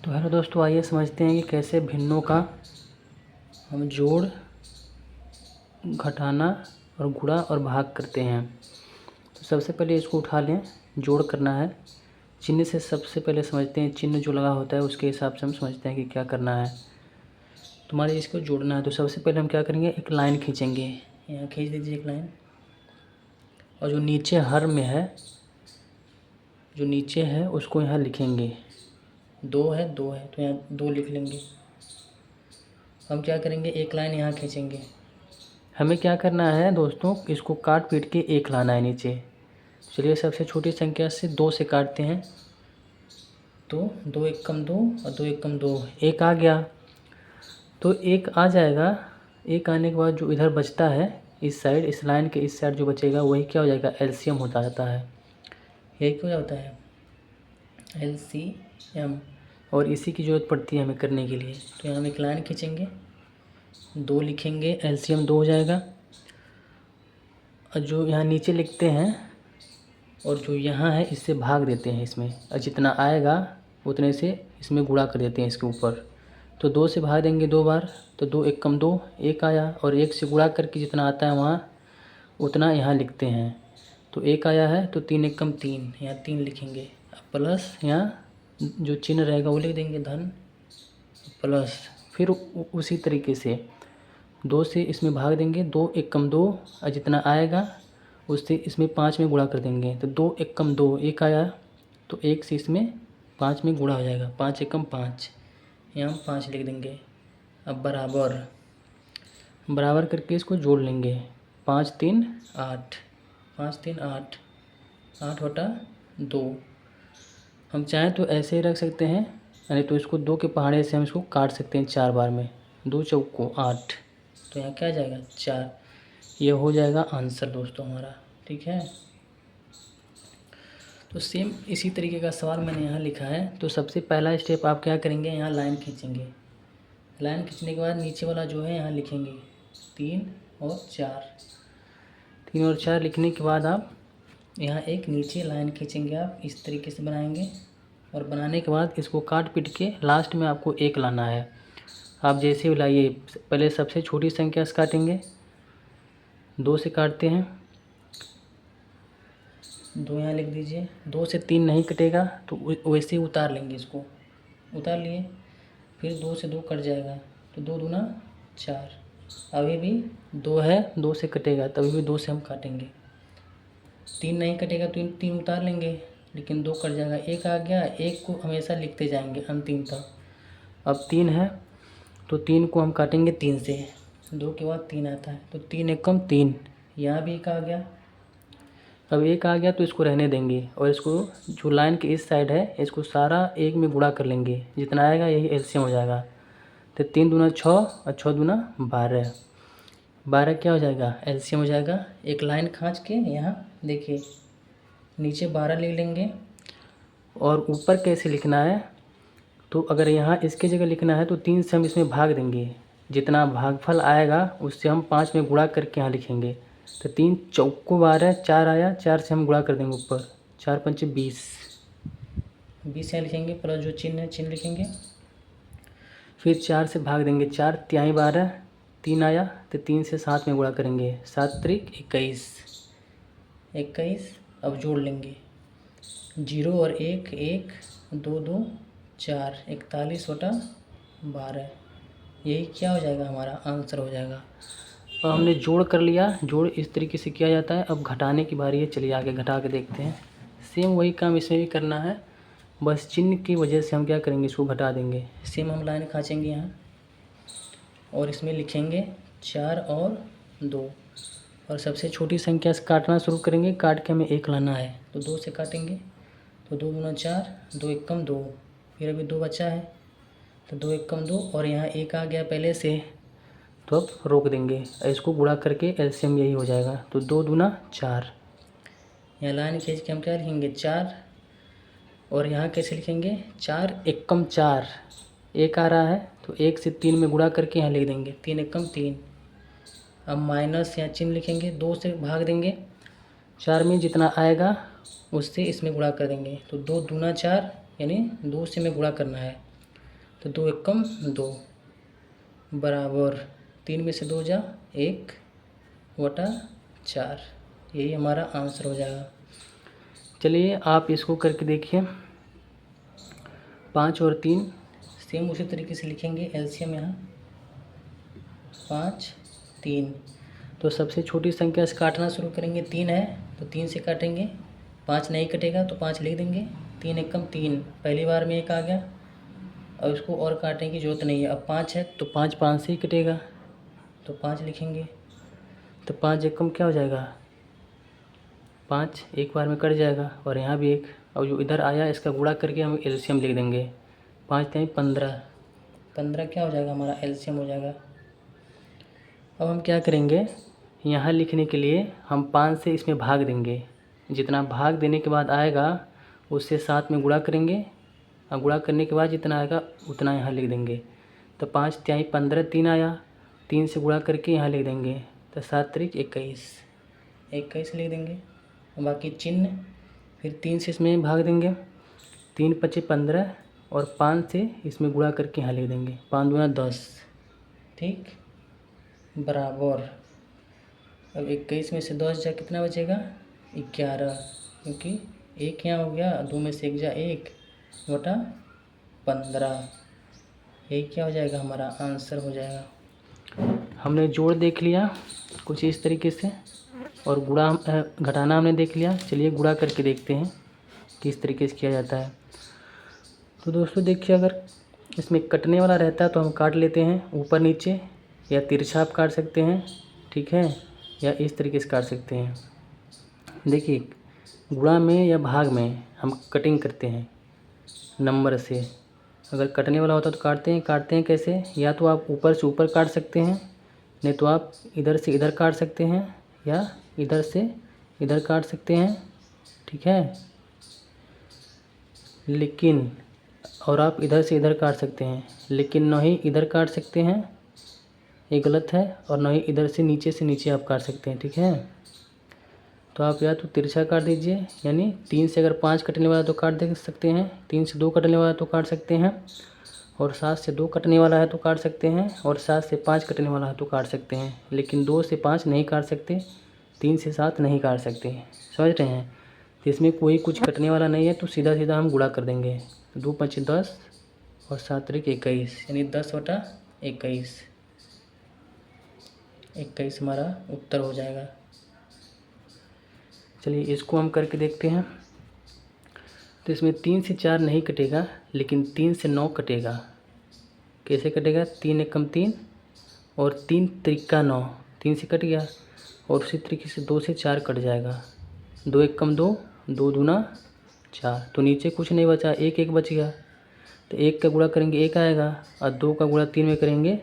तो हेलो दोस्तों, आइए समझते हैं कि कैसे भिन्नों का हम जोड़, घटाना और गुणा और भाग करते हैं। तो सबसे पहले इसको उठा लें, जोड़ करना है। चिन्ह से सबसे पहले समझते हैं, चिन्ह जो लगा होता है उसके हिसाब से हम समझते हैं कि क्या करना है। तुम्हारे इसको जोड़ना है तो सबसे पहले हम क्या करेंगे, एक लाइन खींचेंगे। यहाँ खींच दीजिए एक लाइन, और जो नीचे हर में है, जो नीचे है उसको यहाँ लिखेंगे। दो है तो यहाँ 2 लिख लेंगे। हम क्या करेंगे, एक लाइन यहाँ खींचेंगे। हमें क्या करना है दोस्तों, इसको काट पीट के 1 लाना है नीचे। चलिए सबसे छोटी संख्या से 2 से काटते हैं। तो 2 एक कम 2 और 2 एक कम 2, 1 आ गया। तो 1 आ जाएगा। 1 आने के बाद जो इधर बचता है, इस साइड, इस लाइन के इस साइड जो बचेगा वही क्या हो जाएगा, एलसीएम होता जाता है। यही क्या होता है, एलसीएम। और इसी की ज़रूरत पड़ती है हमें करने के लिए। तो यहाँ हम एक लाइन खींचेंगे, 2 लिखेंगे, एलसीएम 2 हो जाएगा। और जो यहाँ नीचे लिखते हैं और जो यहाँ है इससे भाग देते हैं इसमें, और जितना आएगा उतने से इसमें गुणा कर देते हैं इसके ऊपर। तो 2 से भाग देंगे 2 बार, तो 2 एक कम 2, 1 आया। और 1 से गुणा करके जितना आता है वहाँ उतना यहाँ लिखते हैं। तो 1 आया है तो 3 एक कम 3, यहाँ 3 लिखेंगे। प्लस यहाँ जो चिन्ह रहेगा वो लिख देंगे, धन प्लस। फिर उसी तरीके से 2 से इसमें भाग देंगे, 2 एक कम 2, और जितना आएगा उससे इसमें 5 में गुणा कर देंगे। तो 2 एक कम 2, 1 आया। तो 1 से इसमें 5 में गुणा हो जाएगा, 5 एक कम 5, यहाँ हम 5 लिख देंगे। अब बराबर बराबर करके इसको जोड़ लेंगे। 5 3 8, 5 3 8, 8 बटा 2। हम चाहें तो ऐसे ही रख सकते हैं, यानी तो इसको 2 के पहाड़े से हम इसको काट सकते हैं 4 बार में। 2 चौको 8, तो यहाँ क्या आ जाएगा 4। ये हो जाएगा आंसर दोस्तों हमारा, ठीक है। तो सेम इसी तरीके का सवाल मैंने यहाँ लिखा है। तो सबसे पहला स्टेप आप क्या करेंगे, यहाँ लाइन खींचेंगे। लाइन खींचने के बाद नीचे वाला जो है यहाँ लिखेंगे 3 और 4। 3 और 4 लिखने के बाद आप यहाँ एक नीचे लाइन खींचेंगे, आप इस तरीके से बनाएंगे। और बनाने के बाद इसको काट पीट के लास्ट में आपको 1 लाना है। आप जैसे भी लाइए, पहले सबसे छोटी संख्या से काटेंगे, 2 से काटते हैं, 2 यहाँ लिख दीजिए। 2 से 3 नहीं कटेगा तो वैसे ही उतार लेंगे, इसको उतार लिए। फिर 2 से 2 कट जाएगा, तो 2 दूना 4। अभी भी 2 है, 2 से कटेगा तभी भी 2 से हम काटेंगे। 3 नहीं कटेगा तो 3 उतार लेंगे, लेकिन 2 कट जाएगा। 1 आ गया, 1 को हमेशा लिखते जाएंगे अंतिम तक। अब 3 है तो 3 को हम काटेंगे 3 से, 2 के बाद 3 आता है, तो 3 एक कम 3, यहाँ भी 1 आ गया। अब 1 आ गया तो इसको रहने देंगे, और इसको जो लाइन के इस साइड है इसको सारा 1 में गुणा कर लेंगे, जितना आएगा यही एलसीएम हो जाएगा। तो 3 दूना 6 और 6 दूना 12, 12 क्या हो जाएगा, एलसीएम हो जाएगा। एक लाइन खींच के यहाँ देखिए नीचे 12 लिख लेंगे। और ऊपर कैसे लिखना है, तो अगर यहाँ इसके जगह लिखना है तो 3 से हम इसमें भाग देंगे, जितना भागफल आएगा उससे हम 5 में गुणा करके यहाँ लिखेंगे। तो 3 चौको 12, 4 आया, 4 से हम गुणा कर देंगे ऊपर, 4 पंचे 20, 20 यहाँ लिखेंगे। प्लस जो चिन्ह है चिन्ह लिखेंगे। फिर 4 से भाग देंगे, 4 तिहाई 12, 3 आया तो 3 से 7 में गुणा करेंगे, 7 त्रिक 21, 21। अब जोड़ लेंगे, 0 और 1 1, 2 2 4, 41 बटा 12। यही क्या हो जाएगा, हमारा आंसर हो जाएगा। और हमने जोड़ कर लिया। जोड़ इस तरीके से किया जाता है। अब घटाने की बारी है, चलिए आगे घटा के देखते हैं। सेम वही काम इसमें भी करना है, बस चिन्ह की वजह से हम क्या करेंगे, इसको घटा देंगे। सेम हम लाइन खींचेंगे यहाँ और इसमें लिखेंगे 4 और 2, और सबसे छोटी संख्या से काटना शुरू करेंगे। काट के हमें 1 लाना है, तो 2 से काटेंगे। तो 2 दूना 4, 2 एक कम 2, फिर अभी 2 बचा है, तो 2 एक कम 2, और यहाँ 1 आ गया पहले से, तो अब रोक देंगे। इसको गुणा करके एलसीएम यही हो जाएगा। तो 2 दूना 4, यहाँ लाइन खींच के हम क्या लिखेंगे 4, और यहाँ कैसे लिखेंगे 4 एक कम 4, 1 आ रहा है तो 1 से 3 में गुणा करके यहाँ लिख देंगे, 3 एक कम 3। अब माइनस यहाँ चिन्ह लिखेंगे, 2 से भाग देंगे, 4 में जितना आएगा उससे इसमें गुणा कर देंगे। तो 2 दूना 4, यानी 2 से में गुणा करना है, तो 2 एकम 2 बराबर 3 में से 2 जा 1 बटा 4। यही हमारा आंसर हो जाएगा। चलिए आप इसको करके देखिए। 5 और 3 सेम उसी तरीके से लिखेंगे एलसीएम यहाँ 5 3। तो सबसे छोटी संख्या से काटना शुरू करेंगे। 3 है तो 3 से काटेंगे, 5 नहीं कटेगा तो 5 लिख देंगे। 3 एकम 3 पहली बार में 1 आ गया। अब इसको और काटने की ज़रूरत नहीं है। अब 5 है तो 5 5 से ही कटेगा तो 5 लिखेंगे। तो 5 एकम क्या हो जाएगा 5, एक बार में कट जाएगा और यहाँ भी 1। अब जो इधर आया इसका गुणा करके हम एलसीएम लिख देंगे। 5 3 15, 15 क्या हो जाएगा हमारा एलसीएम हो जाएगा। अब हम क्या करेंगे, यहाँ लिखने के लिए हम 5 से इसमें भाग देंगे। जितना भाग देने के बाद आएगा उससे 7 में गुणा करेंगे और गुणा करने के बाद जितना आएगा उतना यहाँ लिख देंगे। तो 5 3 15 3 आया, 3 से गुणा करके यहाँ लिख देंगे। तो 7 3 21, 21 लिख देंगे। बाकी चिन्ह फिर 3 से इसमें भाग देंगे, 3 5 15 और 5 से इसमें गुणा करके यहाँ लिख देंगे। 5 दूना 10, ठीक, बराबर। अब 21 में से 10 जा कितना बचेगा 11, क्योंकि 1 यहाँ हो गया, 2 में से 1 जा 1 बटा 15। यही क्या हो जाएगा हमारा आंसर हो जाएगा। हमने जोड़ देख लिया कुछ इस तरीके से और गुणा घटाना हमने देख लिया। चलिए गुणा करके देखते हैं किस तरीके से किया जाता है। तो दोस्तों देखिए, अगर इसमें कटने वाला रहता है तो हम काट लेते हैं ऊपर नीचे, या तिरछा आप काट सकते हैं, ठीक है, या इस तरीके से काट सकते हैं। देखिए गुणा में या भाग में हम कटिंग करते हैं नंबर से। अगर कटने वाला होता तो काटते हैं कैसे, या तो आप ऊपर से ऊपर काट सकते हैं, नहीं तो आप इधर से इधर काट सकते हैं, या इधर से इधर काट सकते हैं, ठीक है। लेकिन और आप इधर से इधर काट सकते हैं, लेकिन न ही इधर काट सकते हैं, ये गलत है, और न ही इधर से नीचे आप काट सकते हैं, ठीक है। तो आप या तो तिरछा काट दीजिए, यानी 3 से अगर 5 कटने वाला तो काट दे सकते हैं, 3 से 2 कटने वाला तो काट सकते हैं, और 7 से 2 कटने वाला है तो काट सकते हैं, और 7 से 5 कटने वाला है तो काट सकते हैं। लेकिन 2 से 5 नहीं काट सकते, 3 से 7 नहीं काट सकते, समझ रहे हैं। तो इसमें कोई कुछ कटने वाला नहीं है तो सीधा सीधा हम गुणा कर देंगे। 2 5 10 और 7 3 21, यानी 10 बटा 21, 21 हमारा उत्तर हो जाएगा। चलिए इसको हम करके देखते हैं। तो इसमें 3 से 4 नहीं कटेगा, लेकिन 3 से 9 कटेगा। कैसे कटेगा, 3 एकम 3 और 3 त्रिका 9, 3 से कट गया, और उसी तरीके से 2 से 4 कट जाएगा। 2 एकम 2, 2 दूना 4, तो नीचे कुछ नहीं बचा, 1 1 बच गया। तो 1 का गुणा करेंगे 1 आएगा, और 2 का गुणा 3 में करेंगे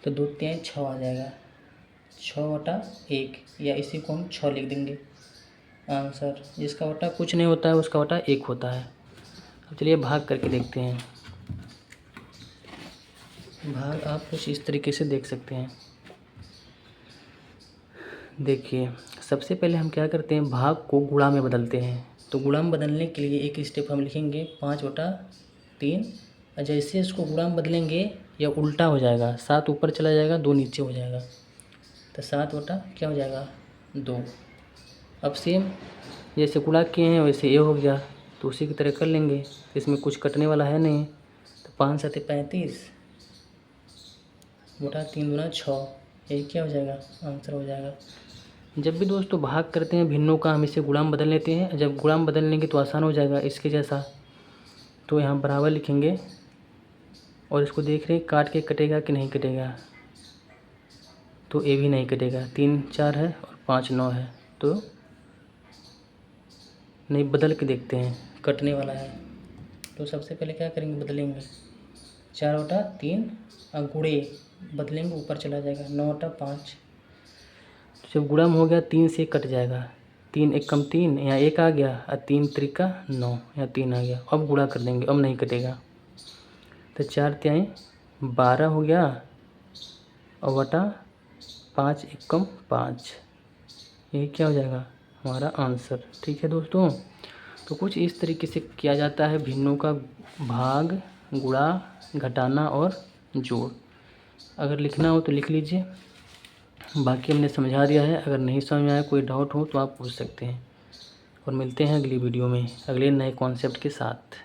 तो 2 3 6 आ जाएगा, 6 बटा 1, या इसी को हम 6 लिख देंगे आंसर। जिसका वटा कुछ नहीं होता है उसका वटा 1 होता है। अब चलिए भाग करके देखते हैं। भाग आप कुछ इस तरीके से देख सकते हैं। देखिए सबसे पहले हम क्या करते हैं, भाग को गुणा में बदलते हैं। तो गुणा में बदलने के लिए एक स्टेप हम लिखेंगे 5 बटा 3। जैसे इसको गुणा में बदलेंगे या उल्टा हो जाएगा, 7 ऊपर चला जाएगा, 2 नीचे हो जाएगा। तो 7 बटा क्या हो जाएगा 2। अब सेम जैसे गुणा किए हैं वैसे ये हो गया, तो उसी की तरह कर लेंगे। इसमें कुछ कटने वाला है नहीं, तो 5 7 35 बटा 3 दूना 6, यही क्या हो जाएगा आंसर हो जाएगा। जब भी दोस्तों भाग करते हैं भिन्नों का, हम इसे गुणा में बदल लेते हैं। जब गुणा में बदल लेंगे तो आसान हो जाएगा इसके जैसा। तो यहाँ बराबर लिखेंगे और इसको देख रहे हैं काट के कटेगा कि नहीं कटेगा। तो ये भी नहीं कटेगा, 3 4 है और 5 9 है, तो नहीं, बदल के देखते हैं कटने वाला है। तो सबसे पहले क्या करेंगे, बदलेंगे 4 बटा 3 गुणे बदलेंगे, ऊपर चला जाएगा 9 बटा 5। तो जब गुणा में हो गया 3 से कट जाएगा, 3 एकम 3, यहाँ 1 आ गया, और 3 त्रिका 9, यहाँ 3 आ गया। अब गुणा कर देंगे, अब नहीं कटेगा। तो 4 3 12 हो गया, और बटा 5 एकम 5, यही क्या हो जाएगा हमारा आंसर। ठीक है दोस्तों, तो कुछ इस तरीके से किया जाता है भिन्नों का भाग गुणा, घटाना और जोड़। अगर लिखना हो तो लिख लीजिए, बाकी हमने समझा दिया है। अगर नहीं समझ में आया, कोई डाउट हो तो आप पूछ सकते हैं। और मिलते हैं अगली वीडियो में अगले नए कॉन्सेप्ट के साथ।